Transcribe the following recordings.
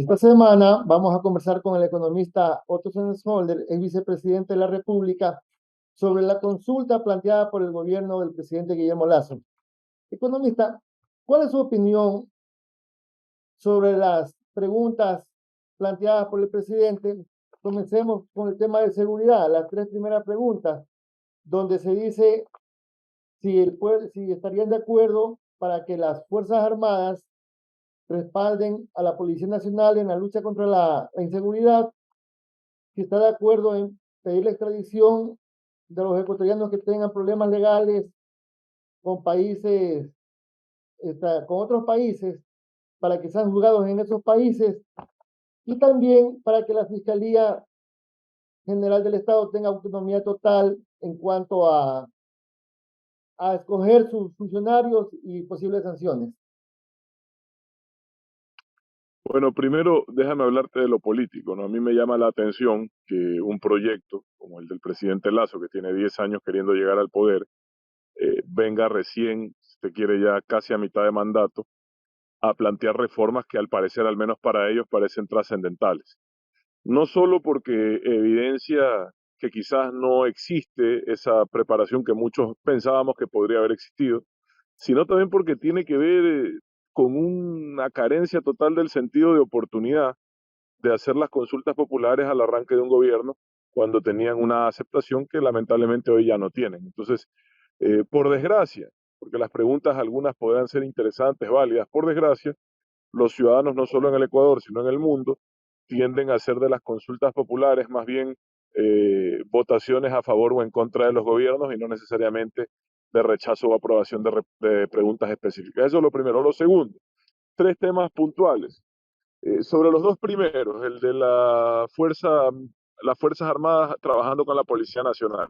Esta semana vamos a conversar con el economista Otto Sennenholder, ex vicepresidente de la República, sobre la consulta planteada por el gobierno del presidente Guillermo Lasso. Economista, ¿cuál es su opinión sobre las preguntas planteadas por el presidente? Comencemos con el tema de seguridad, las tres primeras preguntas, donde se dice si estarían de acuerdo para que las Fuerzas Armadas respalden a la Policía Nacional en la lucha contra la inseguridad, si está de acuerdo en pedir la extradición de los ecuatorianos que tengan problemas legales con países, con otros países, para que sean juzgados en esos países, y también para que la Fiscalía General del Estado tenga autonomía total en cuanto a escoger sus funcionarios y posibles sanciones. Bueno, primero déjame hablarte de lo político, ¿no? A mí me llama la atención que un proyecto como el del presidente Lasso, que tiene 10 años queriendo llegar al poder, venga recién, si te quiere ya casi a mitad de mandato, a plantear reformas que al parecer, al menos para ellos, parecen trascendentales. No solo porque evidencia que quizás no existe esa preparación que muchos pensábamos que podría haber existido, sino también porque tiene que ver con una carencia total del sentido de oportunidad de hacer las consultas populares al arranque de un gobierno cuando tenían una aceptación que lamentablemente hoy ya no tienen. Entonces, por desgracia, porque las preguntas algunas podrán ser interesantes, válidas, por desgracia, los ciudadanos no solo en el Ecuador, sino en el mundo, tienden a hacer de las consultas populares más bien votaciones a favor o en contra de los gobiernos y no necesariamente de rechazo o aprobación de preguntas específicas. Eso es lo primero. Lo segundo, tres temas puntuales. Sobre los dos primeros, el de las Fuerzas Armadas trabajando con la Policía Nacional.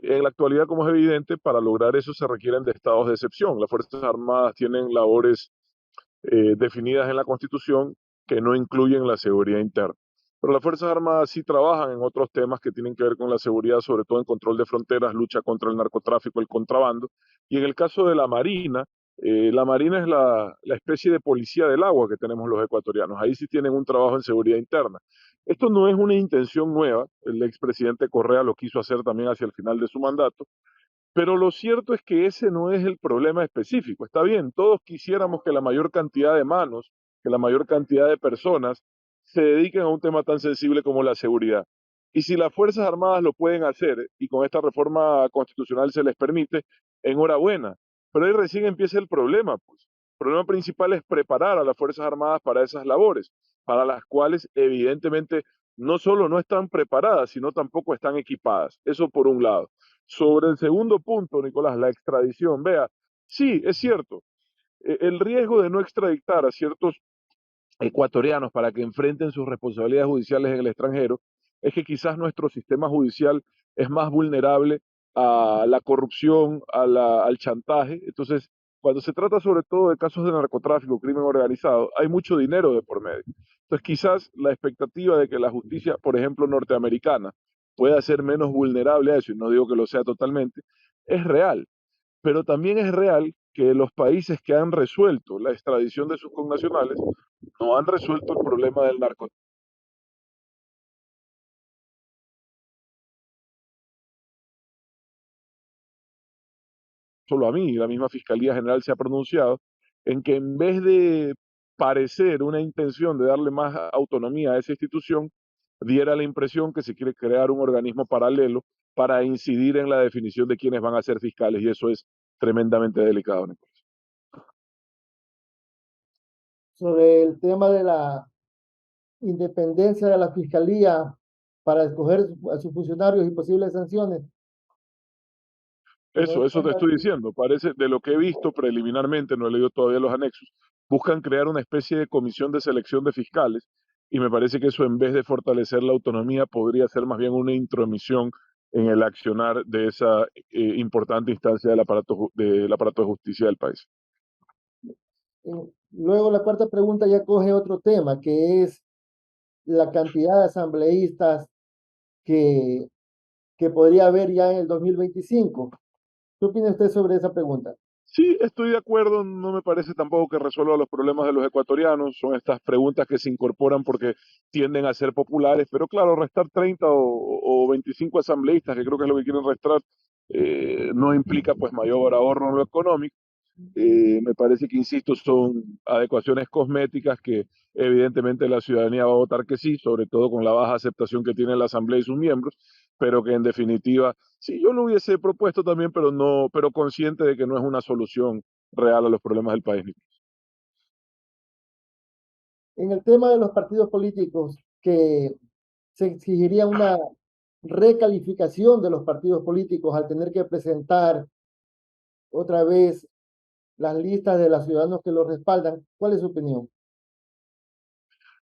En la actualidad, como es evidente, para lograr eso se requieren de estados de excepción. Las Fuerzas Armadas tienen labores definidas en la Constitución que no incluyen la seguridad interna. Pero las Fuerzas Armadas sí trabajan en otros temas que tienen que ver con la seguridad, sobre todo en control de fronteras, lucha contra el narcotráfico, el contrabando. Y en el caso de la Marina es la especie de policía del agua que tenemos los ecuatorianos. Ahí sí tienen un trabajo en seguridad interna. Esto no es una intención nueva. El expresidente Correa lo quiso hacer también hacia el final de su mandato. Pero lo cierto es que ese no es el problema específico. Está bien, todos quisiéramos que la mayor cantidad de manos, que la mayor cantidad de personas se dediquen a un tema tan sensible como la seguridad. Y si las Fuerzas Armadas lo pueden hacer y con esta reforma constitucional se les permite, enhorabuena. Pero ahí recién empieza el problema, pues. El problema principal es preparar a las Fuerzas Armadas para esas labores, para las cuales evidentemente no solo no están preparadas, sino tampoco están equipadas. Eso por un lado. Sobre el segundo punto, Nicolás, la extradición. Vea, sí, es cierto, el riesgo de no extraditar a ciertos ecuatorianos para que enfrenten sus responsabilidades judiciales en el extranjero es que quizás nuestro sistema judicial es más vulnerable a la corrupción, al chantaje. Entonces, cuando se trata sobre todo de casos de narcotráfico, crimen organizado, hay mucho dinero de por medio. Entonces, quizás la expectativa de que la justicia, por ejemplo, norteamericana, pueda ser menos vulnerable a eso, y no digo que lo sea totalmente, es real. Pero también es real que los países que han resuelto la extradición de sus connacionales no han resuelto el problema del narcotráfico. Solo a mí, la misma Fiscalía General se ha pronunciado en que en vez de parecer una intención de darle más autonomía a esa institución, diera la impresión que se quiere crear un organismo paralelo para incidir en la definición de quiénes van a ser fiscales, y eso es tremendamente delicado, Nicolás. Sobre el tema de la independencia de la Fiscalía para escoger a sus funcionarios y posibles sanciones. Eso te estoy diciendo. Parece, de lo que he visto preliminarmente, no he leído todavía los anexos, buscan crear una especie de comisión de selección de fiscales y me parece que eso en vez de fortalecer la autonomía podría ser más bien una intromisión en el accionar de esa importante instancia del aparato de justicia del país. Luego la cuarta pregunta ya coge otro tema, que es la cantidad de asambleístas que, que podría haber ya en el 2025. ¿Qué opina usted sobre esa pregunta? Sí, estoy de acuerdo, no me parece tampoco que resuelva los problemas de los ecuatorianos, son estas preguntas que se incorporan porque tienden a ser populares, pero claro, restar 30 o 25 asambleístas, que creo que es lo que quieren restar, no implica pues mayor ahorro en lo económico. Me parece que, insisto, son adecuaciones cosméticas que evidentemente la ciudadanía va a votar que sí, sobre todo con la baja aceptación que tiene la Asamblea y sus miembros, pero que en definitiva, sí, yo lo hubiese propuesto también, pero no, pero consciente de que no es una solución real a los problemas del país. En el tema de los partidos políticos, que se exigiría una recalificación de los partidos políticos al tener que presentar otra vez las listas de los ciudadanos que los respaldan. ¿Cuál es su opinión?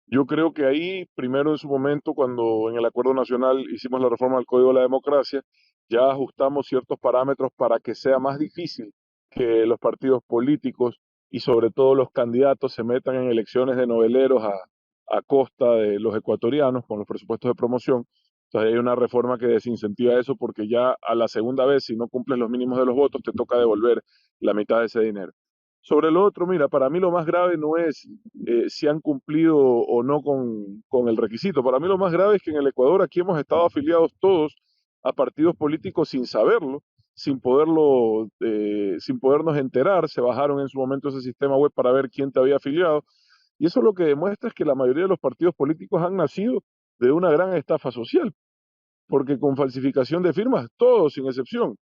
Yo creo que ahí, primero en su momento, cuando en el Acuerdo Nacional hicimos la reforma al Código de la Democracia, ya ajustamos ciertos parámetros para que sea más difícil que los partidos políticos y sobre todo los candidatos se metan en elecciones de noveleros a costa de los ecuatorianos con los presupuestos de promoción. Entonces hay una reforma que desincentiva eso porque ya a la segunda vez, si no cumples los mínimos de los votos, te toca devolver la mitad de ese dinero. Sobre lo otro, mira, para mí lo más grave no es si han cumplido o no con el requisito. Para mí lo más grave es que en el Ecuador aquí hemos estado afiliados todos a partidos políticos sin saberlo, sin podernos enterar. Se bajaron en su momento ese sistema web para ver quién te había afiliado. Y eso lo que demuestra es que la mayoría de los partidos políticos han nacido de una gran estafa social porque con falsificación de firmas, todos sin excepción.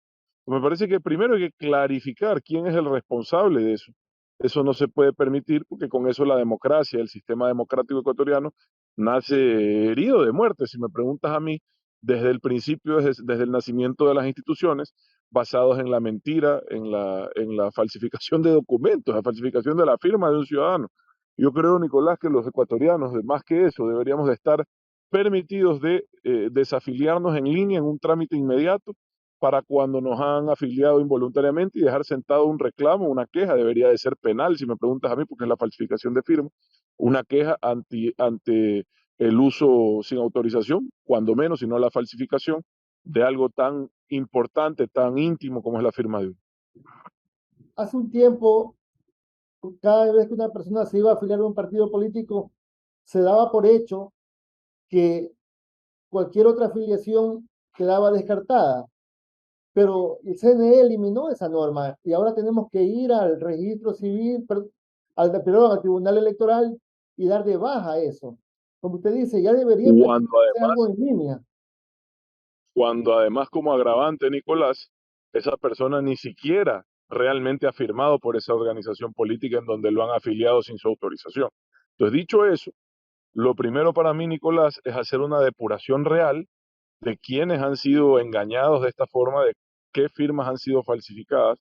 Me parece que primero hay que clarificar quién es el responsable de eso. Eso no se puede permitir porque con eso la democracia, el sistema democrático ecuatoriano, nace herido de muerte, si me preguntas a mí, desde el principio, desde el nacimiento de las instituciones, basados en la mentira, en la falsificación de documentos, la falsificación de la firma de un ciudadano. Yo creo, Nicolás, que los ecuatorianos, más que eso, deberíamos de estar permitidos de desafiliarnos en línea en un trámite inmediato para cuando nos han afiliado involuntariamente y dejar sentado un reclamo, una queja, debería de ser penal, si me preguntas a mí, porque es la falsificación de firma, una queja ante el uso sin autorización, cuando menos, si no la falsificación de algo tan importante, tan íntimo como es la firma de uno. Hace un tiempo, cada vez que una persona se iba a afiliar a un partido político, se daba por hecho que cualquier otra afiliación quedaba descartada. Pero el CNE eliminó esa norma y ahora tenemos que ir al registro civil, perdón, al Tribunal Electoral y dar de baja eso. Como usted dice, ya debería Cuando permitirse algo además en línea. cuando además como agravante, Nicolás, esa persona ni siquiera realmente ha firmado por esa organización política en donde lo han afiliado sin su autorización. Entonces, dicho eso, lo primero para mí, Nicolás, es hacer una depuración real de quiénes han sido engañados de esta forma, de qué firmas han sido falsificadas,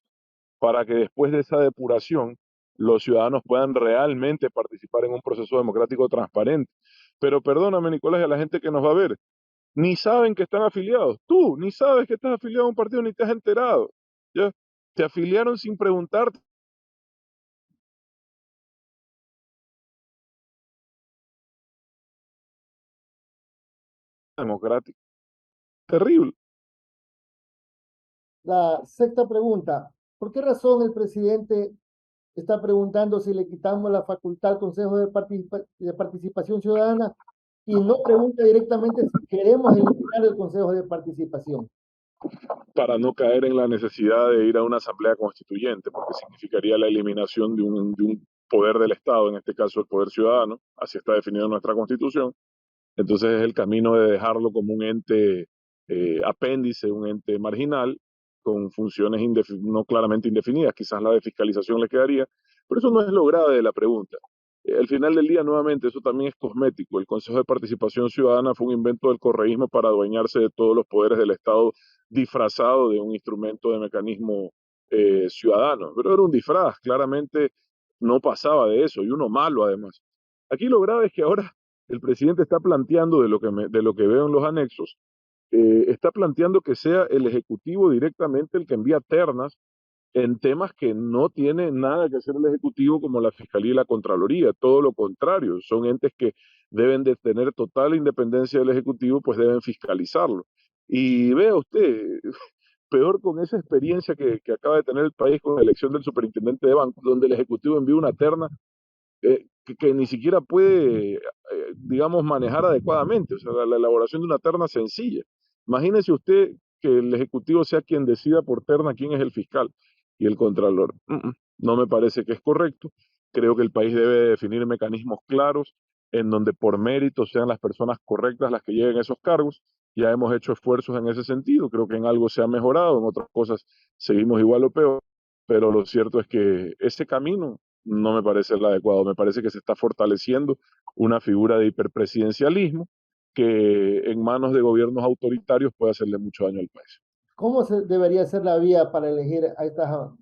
para que después de esa depuración los ciudadanos puedan realmente participar en un proceso democrático transparente. Pero perdóname, Nicolás, y a la gente que nos va a ver, ni saben que están afiliados. Tú ni sabes que estás afiliado a un partido ni te has enterado. ¿Ya? Te afiliaron sin preguntarte democrático. Terrible. La sexta pregunta, ¿por qué razón el presidente está preguntando si le quitamos la facultad al Consejo de Participación Ciudadana y no pregunta directamente si queremos eliminar el Consejo de Participación? Para no caer en la necesidad de ir a una asamblea constituyente, porque significaría la eliminación de un poder del Estado, en este caso el poder ciudadano, así está definido en nuestra constitución. Entonces es el camino de dejarlo como un ente apéndice, un ente marginal, con funciones no claramente indefinidas. Quizás la de fiscalización le quedaría, pero eso no es lo grave de la pregunta. Al final del día, nuevamente, eso también es cosmético. El Consejo de Participación Ciudadana fue un invento del correísmo para adueñarse de todos los poderes del Estado disfrazado de un instrumento de mecanismo ciudadano. Pero era un disfraz, claramente no pasaba de eso, y uno malo además. Aquí lo grave es que ahora el presidente está planteando, de lo que veo en los anexos, está planteando que sea el Ejecutivo directamente el que envía ternas en temas que no tiene nada que hacer el Ejecutivo, como la Fiscalía y la Contraloría, todo lo contrario, son entes que deben de tener total independencia del Ejecutivo, pues deben fiscalizarlo. Y vea usted, peor con esa experiencia que acaba de tener el país con la elección del superintendente de banco, donde el Ejecutivo envió una terna que ni siquiera puede, digamos, manejar adecuadamente, o sea, la elaboración de una terna sencilla. Imagínese usted que el Ejecutivo sea quien decida por terna quién es el fiscal y el contralor. No me parece que es correcto. Creo que el país debe definir mecanismos claros en donde por mérito sean las personas correctas las que lleguen a esos cargos. Ya hemos hecho esfuerzos en ese sentido, creo que en algo se ha mejorado, en otras cosas seguimos igual o peor, pero lo cierto es que ese camino no me parece el adecuado. Me parece que se está fortaleciendo una figura de hiperpresidencialismo que en manos de gobiernos autoritarios puede hacerle mucho daño al país. ¿Cómo debería ser la vía para elegir a estas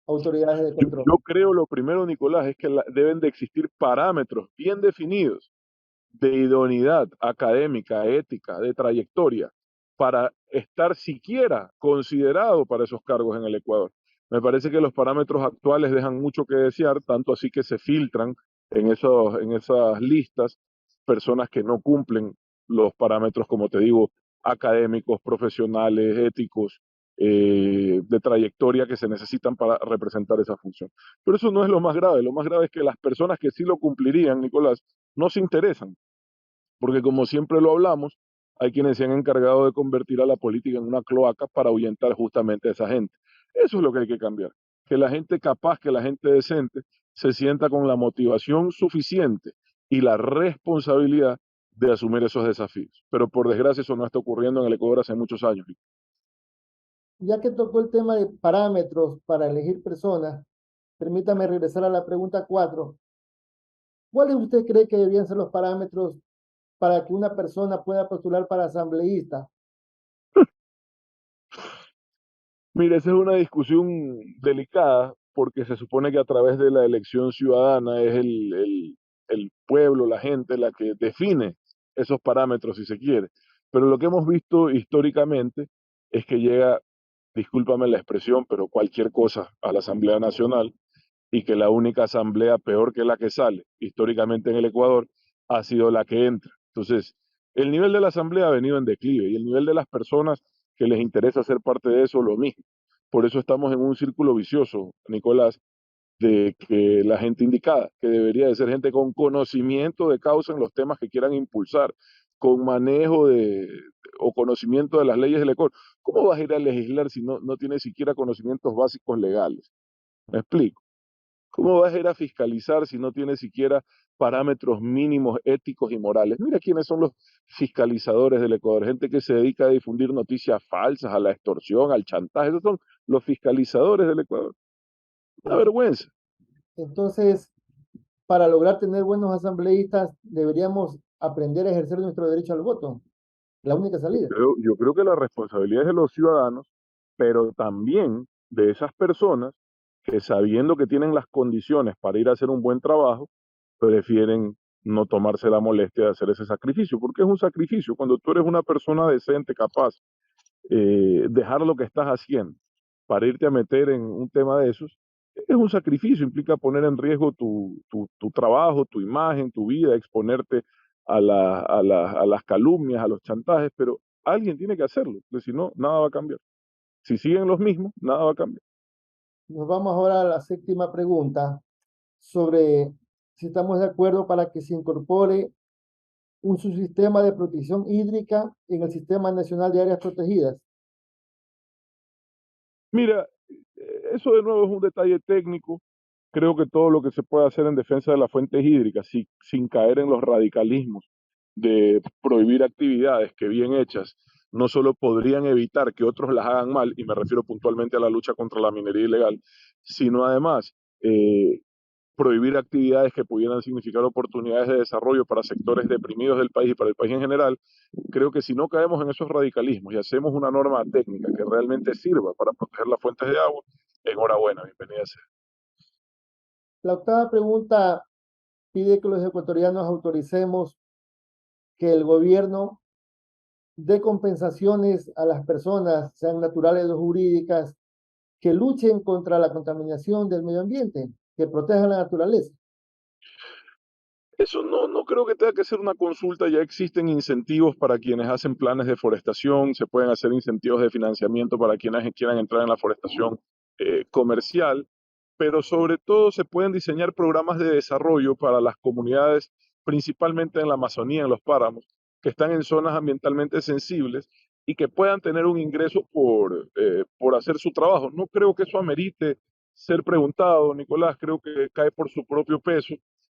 autoridades de control? Yo creo lo primero, Nicolás, es que deben de existir parámetros bien definidos de idoneidad académica, ética, de trayectoria, para estar siquiera considerado para esos cargos en el Ecuador. Me parece que los parámetros actuales dejan mucho que desear, tanto así que se filtran en esas listas personas que no cumplen los parámetros, como te digo, académicos, profesionales, éticos, de trayectoria que se necesitan para representar esa función. Pero eso no es lo más grave es que las personas que sí lo cumplirían, Nicolás, no se interesan, porque como siempre lo hablamos, hay quienes se han encargado de convertir a la política en una cloaca para ahuyentar justamente a esa gente. Eso es lo que hay que cambiar, que la gente capaz, que la gente decente se sienta con la motivación suficiente y la responsabilidad de asumir esos desafíos. Pero por desgracia eso no está ocurriendo en el Ecuador hace muchos años. Ya que tocó el tema de parámetros para elegir personas, permítame regresar a la pregunta 4. ¿Cuáles usted cree que deberían ser los parámetros para que una persona pueda postular para asambleísta? Mire, esa es una discusión delicada porque se supone que a través de la elección ciudadana es el pueblo, la gente, la que define esos parámetros, si se quiere. Pero lo que hemos visto históricamente es que llega, discúlpame la expresión, pero cualquier cosa a la Asamblea Nacional y que la única asamblea peor que la que sale históricamente en el Ecuador ha sido la que entra. Entonces, el nivel de la asamblea ha venido en declive y el nivel de las personas que les interesa ser parte de eso, lo mismo. Por eso estamos en un círculo vicioso, Nicolás, de que la gente indicada, que debería de ser gente con conocimiento de causa en los temas que quieran impulsar, con manejo o conocimiento de las leyes del Ecuador. ¿Cómo vas a ir a legislar si no tienes siquiera conocimientos básicos legales? ¿Me explico? ¿Cómo vas a ir a fiscalizar si no tienes siquiera parámetros mínimos éticos y morales? Mira quiénes son los fiscalizadores del Ecuador, gente que se dedica a difundir noticias falsas, a la extorsión, al chantaje, esos son los fiscalizadores del Ecuador. Una vergüenza. Entonces, para lograr tener buenos asambleístas, deberíamos aprender a ejercer nuestro derecho al voto. La única salida. Yo creo que la responsabilidad es de los ciudadanos, pero también de esas personas que sabiendo que tienen las condiciones para ir a hacer un buen trabajo, prefieren no tomarse la molestia de hacer ese sacrificio, porque es un sacrificio. Cuando tú eres una persona decente, capaz, dejar lo que estás haciendo para irte a meter en un tema de esos, es un sacrificio, implica poner en riesgo tu trabajo, tu imagen, tu vida, exponerte a las calumnias, a los chantajes, pero alguien tiene que hacerlo, porque si no, nada va a cambiar. Si siguen los mismos, nada va a cambiar. Nos vamos ahora a la séptima pregunta sobre si estamos de acuerdo para que se incorpore un subsistema de protección hídrica en el Sistema Nacional de Áreas Protegidas. Mira, eso de nuevo es un detalle técnico. Creo que todo lo que se puede hacer en defensa de las fuentes hídricas, sin caer en los radicalismos de prohibir actividades que bien hechas no solo podrían evitar que otros las hagan mal, y me refiero puntualmente a la lucha contra la minería ilegal, sino además prohibir actividades que pudieran significar oportunidades de desarrollo para sectores deprimidos del país y para el país en general. Creo que si no caemos en esos radicalismos y hacemos una norma técnica que realmente sirva para proteger las fuentes de agua, enhorabuena, bienvenida sea. La octava pregunta pide que los ecuatorianos autoricemos que el gobierno dé compensaciones a las personas, sean naturales o jurídicas, que luchen contra la contaminación del medio ambiente, que protejan la naturaleza. Eso no creo que tenga que ser una consulta, ya existen incentivos para quienes hacen planes de forestación, se pueden hacer incentivos de financiamiento para quienes quieran entrar en la forestación comercial, pero sobre todo se pueden diseñar programas de desarrollo para las comunidades, principalmente en la Amazonía, en los páramos, que están en zonas ambientalmente sensibles y que puedan tener un ingreso por hacer su trabajo. No creo que eso amerite ser preguntado, Nicolás, creo que cae por su propio peso,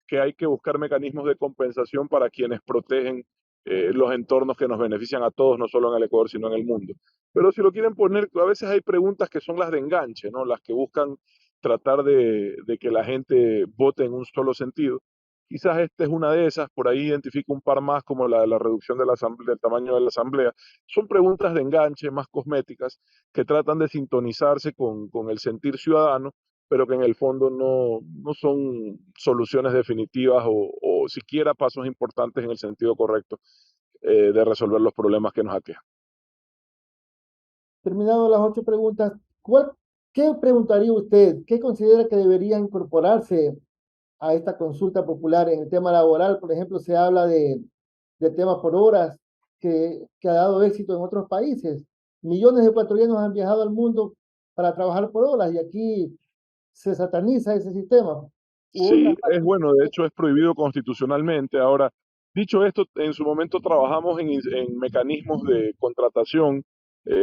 que hay que buscar mecanismos de compensación para quienes protegen los entornos que nos benefician a todos, no solo en el Ecuador, sino en el mundo. Pero si lo quieren poner, a veces hay preguntas que son las de enganche, ¿no? Las que buscan tratar de que la gente vote en un solo sentido. Quizás esta es una de esas, por ahí identifico un par más como la de la reducción de la del tamaño de la asamblea. Son preguntas de enganche más cosméticas que tratan de sintonizarse con el sentir ciudadano, pero que en el fondo no son soluciones definitivas o siquiera pasos importantes en el sentido correcto de resolver los problemas que nos aquejan. Terminado las 8 preguntas, ¿qué preguntaría usted? ¿Qué considera que debería incorporarse a esta consulta popular en el tema laboral? Por ejemplo, se habla de temas por horas que ha dado éxito en otros países. Millones de ecuatorianos han viajado al mundo para trabajar por horas y aquí se sataniza ese sistema. U otras Sí, es bueno, de hecho es prohibido constitucionalmente. Ahora, dicho esto, en su momento trabajamos en mecanismos de contratación,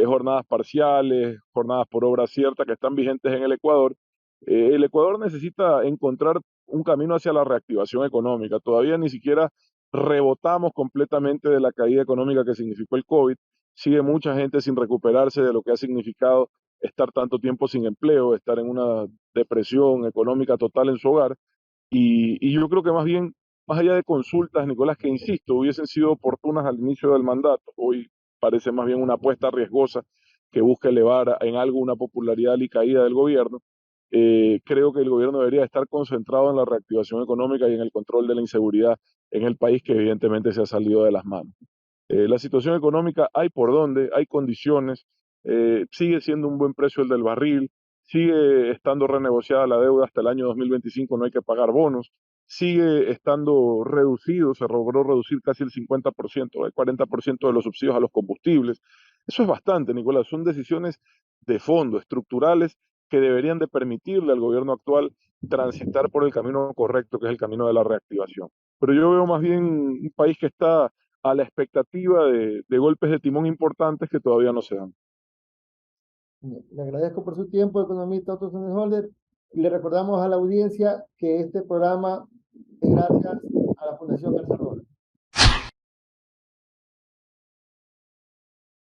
jornadas parciales, jornadas por obra cierta que están vigentes en el Ecuador. El Ecuador necesita encontrar un camino hacia la reactivación económica. Todavía ni siquiera rebotamos completamente de la caída económica que significó el COVID. Sigue mucha gente sin recuperarse de lo que ha significado estar tanto tiempo sin empleo, estar en una depresión económica total en su hogar. Y yo creo que más bien, más allá de consultas, Nicolás, que insisto, hubiesen sido oportunas al inicio del mandato, hoy parece más bien una apuesta riesgosa que busca elevar en algo una popularidad y caída del gobierno. Creo que el gobierno debería estar concentrado en la reactivación económica y en el control de la inseguridad en el país, que evidentemente se ha salido de las manos. La situación económica hay por dónde, hay condiciones, sigue siendo un buen precio el del barril, sigue estando renegociada la deuda hasta el año 2025, no hay que pagar bonos, sigue estando reducido, se logró reducir casi el 50%, el 40% de los subsidios a los combustibles. Eso es bastante, Nicolás, son decisiones de fondo, estructurales, que deberían de permitirle al gobierno actual transitar por el camino correcto, que es el camino de la reactivación. Pero yo veo más bien un país que está a la expectativa de golpes de timón importantes que todavía no se dan. Le agradezco por su tiempo, economista Otto Holder. Le recordamos a la audiencia que este programa es gracias a la Fundación Garza Robles.